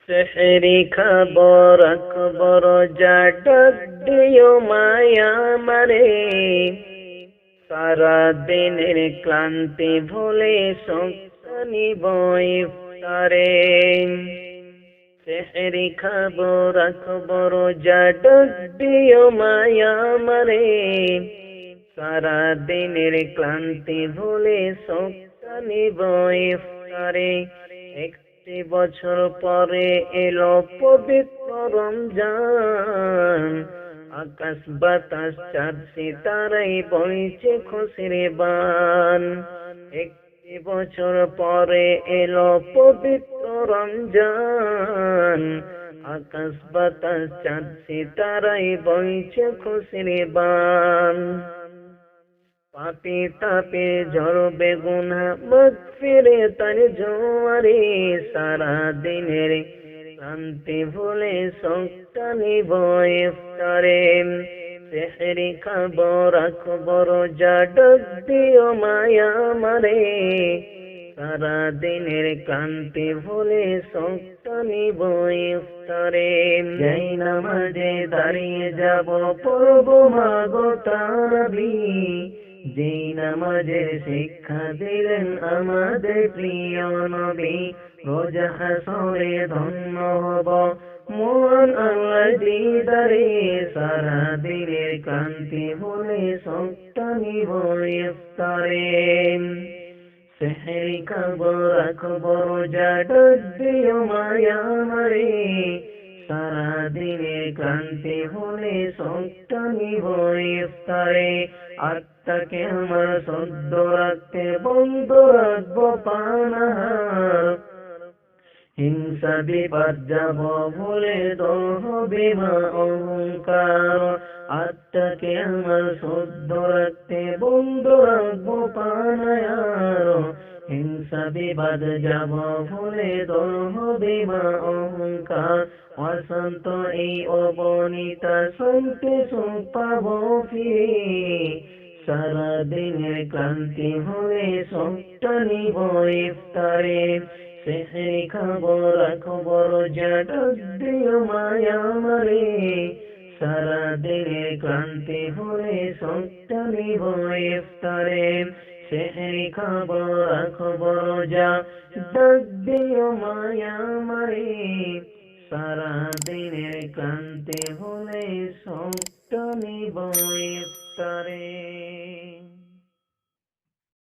সেহরি খবর খবর যা ডাক দিও মায়া মারে, সারা দিনের ক্লান্তি ভুলে শক্তি বই ইফতারে। সেহরি খবর খবর যা ডাক দিও মায়া মারে, সারা দিনের ক্লান্তি ভুলে শক্তি বই ইফতারে। একটি বছর পরে এলো পবিত্র রমজান, আকাশ বাতাস চাঁদ সিতারাই বইছে খুশির বান। একটি বছর পরে এলো পবিত্র রমজান, আকাশ বাতাস চাঁদ সিতারাই বইছে খুশির বান। পাপি তাপে ঝরবে গুনাহ মাগফিরাতের জোয়ারে, সারা দিনের ক্লান্তি ভুলে শক্তি নিব ইফতারে। সেহরি খবর খবর যা ডাক দিও মায়া মারে, সারা দিনের ক্লান্তি ভুলে শক্তি নিব ইফতারে। যেই নামাজে দাঁড়িয়ে যাব পড়ব মাগো তারাবি, যেই নামাজের শিক্ষা দিলেন আমাদের প্রিয় নবী। রোজ হাসরে ধন্য হব মহান আল্লাহর দিদারে, সারা দিনের ক্লান্তি ভুলে শক্তি নিব ইফতারে। সেহরি খবর খবর যা ডাক দিও মায়া মারে, সারা দিনের ক্লান্তি ভুলে শক্তি নিব ইফতারে। আত্মাকে আমার শুদ্ধ রাখতে বন্ধ রাখবো পানাহার, হিংসা বিপদ যাব ভুলে দূর হবে মা অহংকার। আত্মাকে আমার শুদ্ধ রাখতে বন্ধ রাখবো পানাহার, হিংসা বিবাদ যাব ভুলে দূর হবে মা অহংকার। অশান্ত এই অবনীতা শুনতে সুখ পাবো ফিরে, সারা দিনের ক্লান্তি ভুলে শক্তি নিব ইফতারে। সেহরি খবর খবর যা ডাক দিও মায়া মারে, সারা দিনের ক্লান্তি ভুলে শক্তি নিব ইফতারে। সেহরি খবর খবর যা ডাক দিও মায়া মারে, সারা দিনের ক্লান্তি ভুলে শক্তি নিব ইফতারে।